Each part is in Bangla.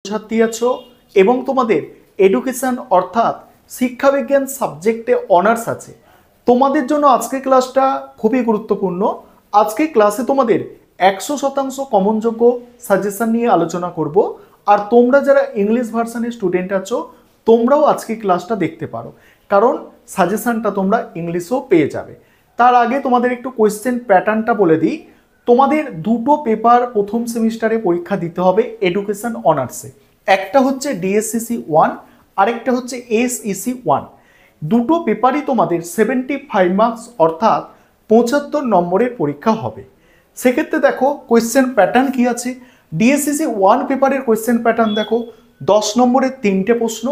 ছাত্রী আছো এবং তোমাদের এডুকেশন অর্থাৎ শিক্ষাবিজ্ঞান সাবজেক্টে অনার্স আছে, তোমাদের জন্য আজকের ক্লাসটা খুবই গুরুত্বপূর্ণ। আজকে ক্লাসে তোমাদের 100% কমনযোগ্য সাজেশন নিয়ে আলোচনা করব। আর তোমরা যারা ইংলিশ ভার্সনের স্টুডেন্ট আছো তোমরাও আজকে ক্লাসটা দেখতে পারো, কারণ সাজেশনটা তোমরা ইংলিশেও পেয়ে যাবে। তার আগে তোমাদের একটু কোয়েশ্চেন প্যাটার্নটা বলে দিই। তোমাদের দুটো পেপার প্রথম সেমিস্টারে পরীক্ষা দিতে হবে এডুকেশন অনার্সে, একটা হচ্ছে ডিএসসিসি 1, আরেকটা হচ্ছে এসইসি 1। দুটো পেপারই তোমাদের 75 মার্কস অর্থাৎ 75 নম্বরের পরীক্ষা হবে। সেক্ষেত্রে দেখো কোয়েশ্চেন প্যাটার্ন কি আছে। ডিএসসিসি 1 পেপারের কোয়েশ্চেন প্যাটার্ন দেখো, 10 নম্বরের 3টে প্রশ্ন,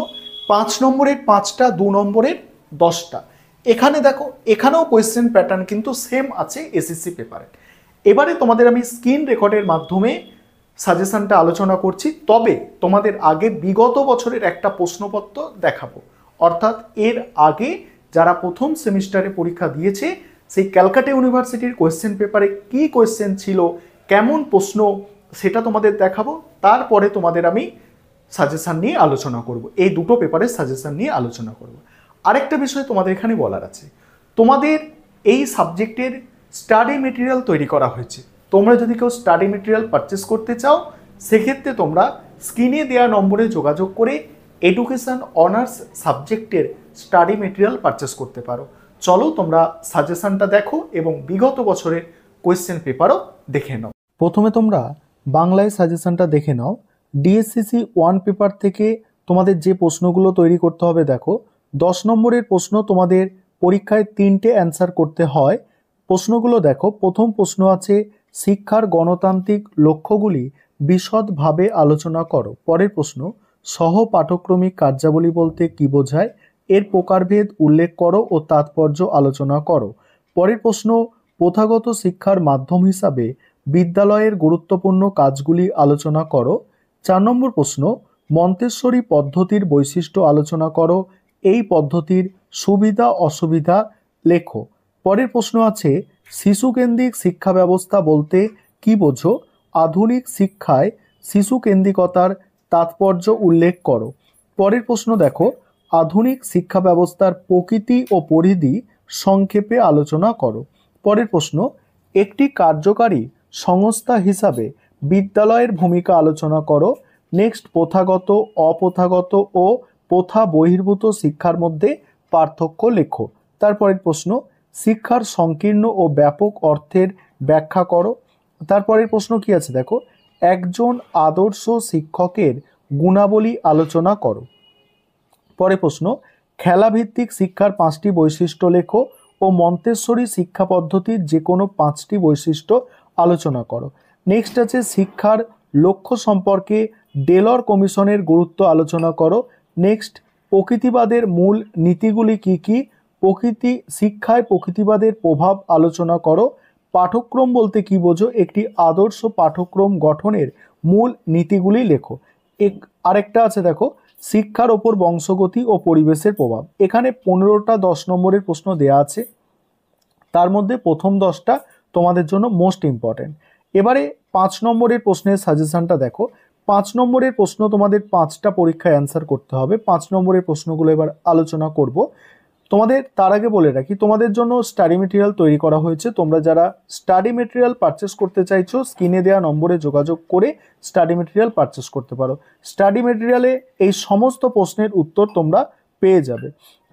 5 নম্বরের 5টা, 2 নম্বরের 10টা। এখানে দেখো এখানেও কোয়েশ্চেন প্যাটার্ন কিন্তু সেম আছে এসএসসি পেপারে। এবারে তোমাদের আমি স্ক্রিন রেকর্ডের মাধ্যমে সাজেশনটা আলোচনা করছি, তবে তোমাদের আগে বিগত বছরের একটা প্রশ্নপত্র দেখাবো। অর্থাৎ এর আগে যারা প্রথম সেমিস্টারে পরীক্ষা দিয়েছে সেই ক্যালকাটা ইউনিভার্সিটির কোয়েশ্চেন পেপারে কি কোয়েশ্চেন ছিল, কেমন প্রশ্ন, সেটা তোমাদের দেখাবো। তারপরে তোমাদের আমি সাজেশন নিয়ে আলোচনা করব, এই দুটো পেপারের সাজেশন নিয়ে আলোচনা করব। আরেকটা বিষয় তোমাদের এখানে বলার আছে, তোমাদের এই সাবজেক্টের স্টাডি মেটেরিয়াল তৈরি করা হয়েছে। তোমরা যদি কেউ স্টাডি মেটেরিয়াল পারচেস করতে চাও সেক্ষেত্রে তোমরা স্ক্রিনে দেওয়া নম্বরে যোগাযোগ করে এডুকেশন অনার্স সাবজেক্টের স্টাডি মেটেরিয়াল পারচেস করতে পারো। চলো তোমরা সাজেশনটা দেখো এবং বিগত বছরের কোয়েশ্চেন পেপারও দেখে নাও। প্রথমে তোমরা বাংলায় সাজেশনটা দেখে নাও। ডিএসসিসি 1 পেপার থেকে তোমাদের যে প্রশ্নগুলো তৈরি করতে হবে দেখো, 10 নম্বরের প্রশ্ন তোমাদের পরীক্ষায় 3টে অ্যান্সার করতে হয়। প্রশ্নগুলো দেখো, প্রথম প্রশ্ন আছে শিক্ষার গণতান্ত্রিক লক্ষ্যগুলি বিশদভাবে আলোচনা করো। পরের প্রশ্ন সহ পাঠক্রমিক কার্যাবলী বলতে কি বোঝায়, এর প্রকারভেদ উল্লেখ করো ও তাৎপর্য আলোচনা করো। পরের প্রশ্ন প্রথাগত শিক্ষার মাধ্যম হিসাবে বিদ্যালয়ের গুরুত্বপূর্ণ কাজগুলি আলোচনা করো। 4 নম্বর প্রশ্ন মন্তেশ্বরী পদ্ধতির বৈশিষ্ট্য আলোচনা করো, এই পদ্ধতির সুবিধা অসুবিধা লেখো। পরের প্রশ্ন আছে শিশুকেন্দ্রিক শিক্ষা ব্যবস্থা বলতে কি বোঝো, আধুনিক শিক্ষায় শিশুকেন্দ্রিকতার তাৎপর্য উল্লেখ করো। পরের প্রশ্ন দেখো আধুনিক শিক্ষা ব্যবস্থার প্রকৃতি ও পরিধি সংক্ষেপে আলোচনা করো। পরের প্রশ্ন একটি কার্যকারী সংস্থা হিসাবে বিদ্যালয়ের ভূমিকা আলোচনা করো। নেক্সট প্রথাগত, অপ্রথাগত ও প্রথা বহির্ভূত শিক্ষার মধ্যে পার্থক্য লেখো। তারপরের প্রশ্ন শিক্ষার সংকীর্ণ ও ব্যাপক অর্থের ব্যাখ্যা করো। তারপরের প্রশ্ন কি আছে দেখো, একজন আদর্শ শিক্ষকের গুণাবলী আলোচনা করো। পরের প্রশ্ন খেলাভিত্তিক শিক্ষার 5টি বৈশিষ্ট্য লেখো ও মন্তেশ্বরী শিক্ষা পদ্ধতির যে কোনো 5টি বৈশিষ্ট্য আলোচনা করো। নেক্সট আছে শিক্ষার লক্ষ্য সম্পর্কে ডেলর কমিশনের গুরুত্ব আলোচনা করো। নেক্সট প্রকৃতিবাদের মূল নীতিগুলি কি কি, প্রকৃতি শিক্ষায় প্রকৃতিবাদের প্রভাব আলোচনা করো। পাঠ্যক্রম বলতে কি বোঝো, একটি আদর্শ পাঠ্যক্রম গঠনের মূল নীতিগুলি লেখো। আরেকটা আছে দেখো শিক্ষার ওপর বংশগতি ও পরিবেশের প্রভাব। এখানে 15টা 10 নম্বরের প্রশ্ন দেয়া আছে, তার মধ্যে প্রথম 10টা তোমাদের জন্য মোস্ট ইম্পর্টেন্ট। এবারে 5 নম্বরের প্রশ্নের সাজেশনটা দেখো। 5 নম্বরের প্রশ্ন তোমাদের 5টা পরীক্ষায় অ্যান্সার করতে হবে। 5 নম্বরের প্রশ্নগুলো এবার আলোচনা করব। তোমাদের তার আগে বলে রাখি তোমাদের জন্য স্টাডি মেটেরিয়াল তৈরি করা হয়েছে। তোমরা যারা স্টাডি মেটেরিয়াল পারচেস করতে চাইছো স্ক্রিনে দেওয়া নম্বরে যোগাযোগ করে স্টাডি মেটেরিয়াল পারচেস করতে পারো। স্টাডি মেটেরিয়ালে এই সমস্ত প্রশ্নের উত্তর তোমরা পেয়ে যাবে।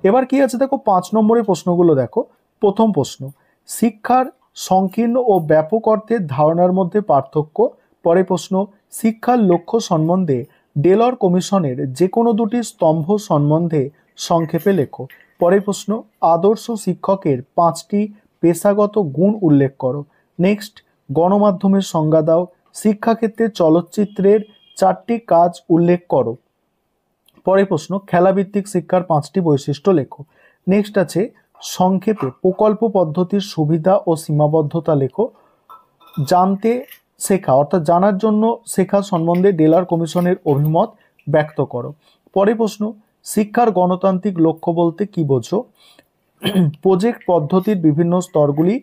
এবার কি আছে দেখো 5 নম্বরের প্রশ্নগুলো দেখো। প্রথম প্রশ্ন শিক্ষার সংকীর্ণ ও ব্যাপক অর্থের ধারণার মধ্যে পার্থক্য। পরের প্রশ্ন শিক্ষার লক্ষ্য সম্বন্ধে ডেলর কমিশনের যে কোনো দুটি স্তম্ভ সম্বন্ধে সংক্ষেপে লেখো। পরের প্রশ্ন আদর্শ শিক্ষকের 5টি পেশাগত গুণ উল্লেখ করো। নেক্সট গণমাধ্যমের সংজ্ঞা দাও। শিক্ষাক্ষেত্রে চলচ্চিত্রের 4টি কাজ উল্লেখ করো। পরের প্রশ্ন খেলাভিত্তিক শিক্ষার 5টি বৈশিষ্ট্য লেখো। নেক্সট আছে সংক্ষেপে প্রকল্প পদ্ধতির সুবিধা ও সীমাবদ্ধতা লেখো। জানতে শেখা অর্থাৎ জানার জন্য শেখা সম্বন্ধে ডেলর কমিশনের অভিমত ব্যক্ত করো। পরের প্রশ্ন শিক্ষার গণতান্ত্রিক লক্ষ্য বলতে কি বোঝো, প্রজেক্ট পদ্ধতির বিভিন্ন স্তরগুলি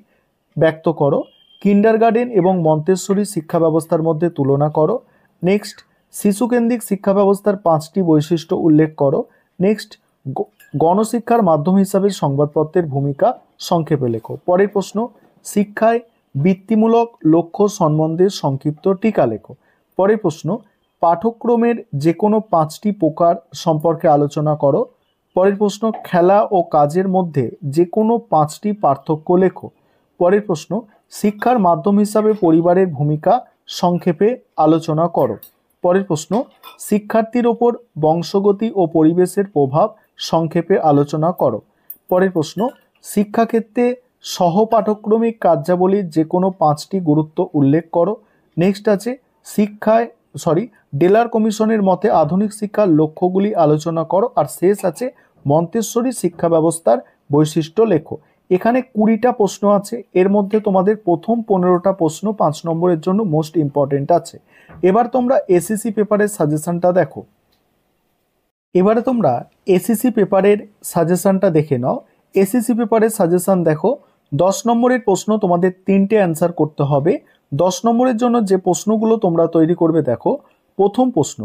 ব্যক্ত করো। কিন্ডারগার্টেন এবং মন্তেশ্বরী শিক্ষা ব্যবস্থার মধ্যে তুলনা করো। নেক্সট শিশুকেন্দ্রিক শিক্ষা ব্যবস্থার 5টি বৈশিষ্ট্য উল্লেখ করো। নেক্সট, গণশিক্ষার মাধ্যম হিসাবে সংবাদপত্রের ভূমিকা সংক্ষেপে লেখো। পরের প্রশ্ন, শিক্ষায় বৃত্তিমূলক লক্ষ্য সম্বন্ধে সংক্ষিপ্ত টিকা লেখো। পরের প্রশ্ন, পাঠ্যক্রমের যে কোনো 5টি প্রকার সম্পর্কে আলোচনা করো। পরের প্রশ্ন, খেলা ও কাজের মধ্যে যে কোনো 5টি পার্থক্য লেখো। পরের প্রশ্ন, শিক্ষার মাধ্যম হিসাবে পরিবারের ভূমিকা সংক্ষেপে আলোচনা করো। পরের প্রশ্ন, শিক্ষার্থীর ওপর বংশগতি ও পরিবেশের প্রভাব সংক্ষেপে আলোচনা করো। পরের প্রশ্ন, শিক্ষাক্ষেত্রে সহপাঠক্রমিক কার্যাবলীর যে কোনো 5টি গুরুত্ব উল্লেখ করো। নেক্সট আছে ডেলার কমিশনের মতে আধুনিক শিক্ষার লক্ষ্যগুলি আলোচনা করো। আর শেষ আছে মন্তেশ্বরী শিক্ষা ব্যবস্থার বৈশিষ্ট্য লেখো। এখানে 20টা প্রশ্ন আছে, এর মধ্যে তোমাদের প্রথম 15টা প্রশ্ন 5 নম্বরের জন্য মোস্ট ইম্পর্টেন্ট আছে। এবার তোমরা এসএসসি পেপারের সাজেশনটা দেখো। এবারে তোমরা এসএসসি পেপারের সাজেশনটা দেখে নাও। এসএসসি পেপারের সাজেশন দেখো, 10 নম্বরের প্রশ্ন তোমাদের 3টে অ্যান্সার করতে হবে। 10 নম্বরের জন্য যে প্রশ্নগুলো তোমরা তৈরি করবে দেখো, প্রথম প্রশ্ন,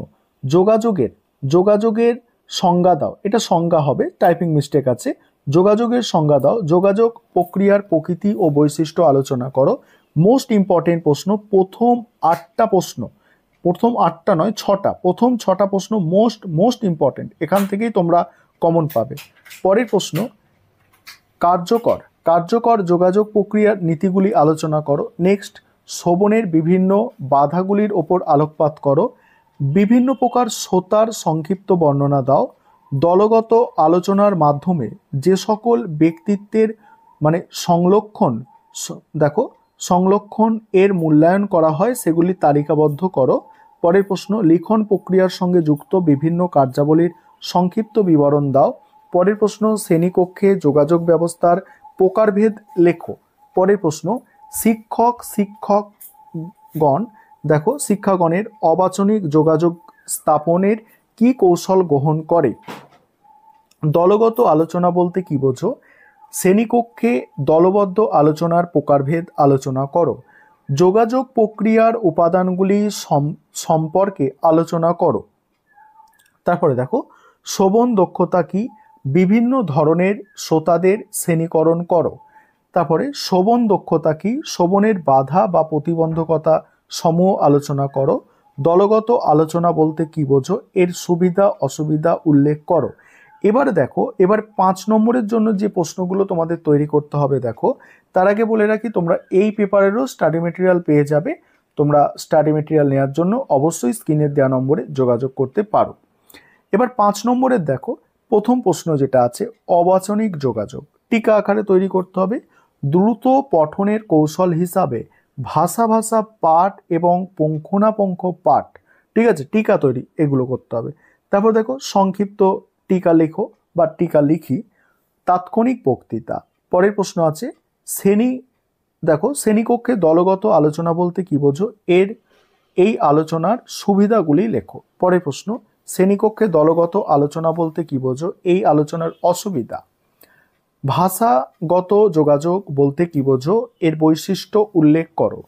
যোগাযোগের সংজ্ঞা দাও। এটা সংজ্ঞা হবে, টাইপিং মিস্টেক আছে। যোগাযোগের সংজ্ঞা দাও। যোগাযোগ প্রক্রিয়ার প্রকৃতি ও বৈশিষ্ট্য আলোচনা করো। মোস্ট ইম্পর্টেন্ট প্রশ্ন, প্রথম 8টা প্রশ্ন, প্রথম 8টা নয় 6টা, প্রথম 6টা প্রশ্ন মোস্ট ইম্পর্টেন্ট, এখান থেকেই তোমরা কমন পাবে। পরের প্রশ্ন, কার্যকর যোগাযোগ প্রক্রিয়ার নীতিগুলি আলোচনা করো। নেক্সট, শ্রবণের বিভিন্ন বাধাগুলির ওপর আলোকপাত করো। বিভিন্ন প্রকার শ্রোতার সংক্ষিপ্ত বর্ণনা দাও। দলগত আলোচনার মাধ্যমে যে সকল ব্যক্তিত্বের সংলক্ষণ এর মূল্যায়ন করা হয় সেগুলি তালিকাবদ্ধ করো। পরের প্রশ্ন, লিখন প্রক্রিয়ার সঙ্গে যুক্ত বিভিন্ন কার্যাবলীর সংক্ষিপ্ত বিবরণ দাও। পরের প্রশ্ন, শ্রেণীকক্ষে যোগাযোগ ব্যবস্থার প্রকারভেদ লেখো। পরের প্রশ্ন, শিক্ষাগণের অবাচনিক যোগাযোগ স্থাপনের কি কৌশল গ্রহণ করে। দলগত আলোচনা বলতে কি বোঝো। শ্রেণীকক্ষে দলবদ্ধ আলোচনার প্রকারভেদ আলোচনা করো। যোগাযোগ প্রক্রিয়ার উপাদানগুলি সম্পর্কে আলোচনা করো। তারপরে দেখো, শ্রবণ দক্ষতা কি, বিভিন্ন ধরনের শ্রোতাদের শ্রেণীকরণ করো। তারপরে শ্রবণ দক্ষতা কি, শ্রবণের বাধা বা প্রতিবন্ধকতা সমূহ আলোচনা করো। দলগত আলোচনা বলতে কি বোঝো, এর সুবিধা অসুবিধা উল্লেখ করো। এবার দেখো, এবার 5 নম্বরের জন্য যে প্রশ্নগুলো তোমাদের তৈরি করতে হবে দেখো, তার আগে বলে রাখি তোমরা এই পেপারেরও স্টাডি মেটেরিয়াল পেয়ে যাবে। তোমরা স্টাডি মেটেরিয়াল নেওয়ার জন্য অবশ্যই স্ক্রিনের দেওয়া নম্বরে যোগাযোগ করতে পারো। এবার 5 নম্বরের দেখো, প্রথম প্রশ্ন যেটা আছে, অবাচনিক যোগাযোগ টিকা আকারে তৈরি করতে হবে। দ্রুত পঠনের কৌশল হিসাবে ভাষা পাঠ এবং পুঙ্খানুপুঙ্খ পাঠ, ঠিক আছে, টিকা তৈরি এগুলো করতে হবে। তারপর দেখো, সংক্ষিপ্ত টিকা লেখো বা টিকা লিখি। তাৎক্ষণিক বক্তৃতা। পরের প্রশ্ন আছে, শ্রেণীকক্ষে দলগত আলোচনা বলতে কি বোঝো, এই আলোচনার সুবিধাগুলি লেখো। পরের প্রশ্ন, শ্রেণীকক্ষে দলগত আলোচনা বলতে কি বোঝো, এই আলোচনার অসুবিধা। ভাষাগত যোগাযোগ বলতে কি বোঝো, এর বৈশিষ্ট্য উল্লেখ করো।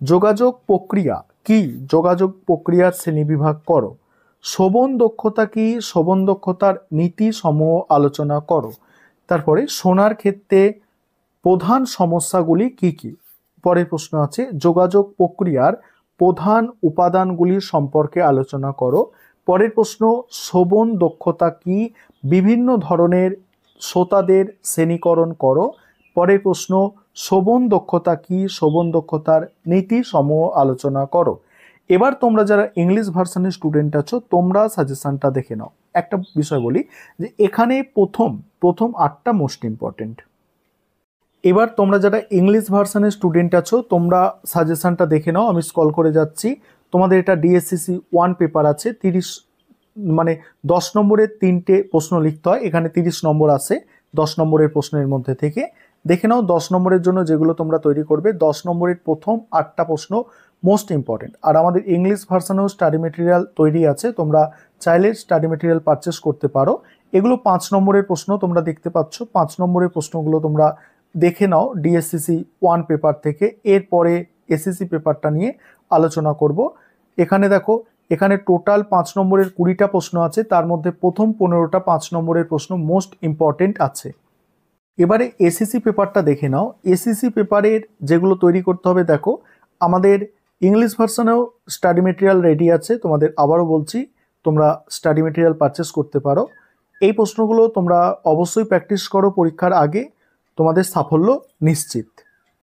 যোগাযোগ প্রক্রিয়া কি, যোগাযোগ প্রক্রিয়ার শ্রেণীবিভাগ করো। শ্রবণ দক্ষতা কি, শ্রবণ দক্ষতার নীতি সমূহ আলোচনা করো। তারপরে শোনার ক্ষেত্রে প্রধান সমস্যাগুলি কি কি। পরের প্রশ্ন আছে, যোগাযোগ প্রক্রিয়ার প্রধান উপাদানগুলি সম্পর্কে আলোচনা করো। পরের প্রশ্ন, শ্রবণ দক্ষতা কি, বিভিন্ন ধরনের শ্রোতাদের শ্রেণীকরণ করো। পরের প্রশ্ন, শ্রবণ দক্ষতা কি, শ্রবণ দক্ষতার নীতি সমূহ আলোচনা করো। এবার তোমরা যারা ইংলিশ ভার্সনের স্টুডেন্ট আছো তোমরা সাজেশনটা দেখে নাও। একটা বিষয় বলি যে এখানে প্রথম 8টা মোস্ট ইম্পর্টেন্ট। এবার তোমরা যারা ইংলিশ ভার্সনের স্টুডেন্ট আছো তোমরা সাজেশনটা দেখে নাও। আমি স্ক্রল করে যাচ্ছি। তোমাদের এটা ডিএসসিসি 1 পেপার আছে, 10 নম্বরের 3টে প্রশ্ন লিখতে হয়। এখানে 30 নম্বর আছে 10 নম্বরের প্রশ্নের মধ্যে থেকে। দেখে নাও 10 নম্বরের জন্য যেগুলো তোমরা তৈরি করবে, 10 নম্বরের প্রথম 8টা প্রশ্ন মোস্ট ইম্পর্টেন্ট। আর আমাদের ইংলিশ ভার্সনেও স্টাডি মেটেরিয়াল তৈরি আছে, তোমরা চাইলে স্টাডি মেটেরিয়াল পারচেস করতে পারো। এগুলো 5 নম্বরের প্রশ্ন তোমরা দেখতে পাচ্ছ। 5 নম্বরের প্রশ্নগুলো তোমরা দেখে নাও ডিএসসিসি 1 পেপার থেকে। এরপরে এসএসসি পেপারটা নিয়ে আলোচনা করব। এখানে দেখো, এখানে টোটাল 5 নম্বরের 20টা প্রশ্ন আছে, তার মধ্যে প্রথম 15টা 5 নম্বরের প্রশ্ন মোস্ট ইম্পর্টেন্ট আছে। এবারে এসএসসি পেপারটা দেখে নাও। এসএসসি পেপারের যেগুলো তৈরি করতে হবে, দেখো আমাদের ইংলিশ ভার্সনেও স্টাডি মেটেরিয়াল রেডি আছে। তোমাদের আবারও বলছি, তোমরা স্টাডি মেটেরিয়াল পারচেস করতে পারো। এই প্রশ্নগুলো তোমরা অবশ্যই প্র্যাকটিস করো, পরীক্ষার আগে তোমাদের সাফল্য নিশ্চিত।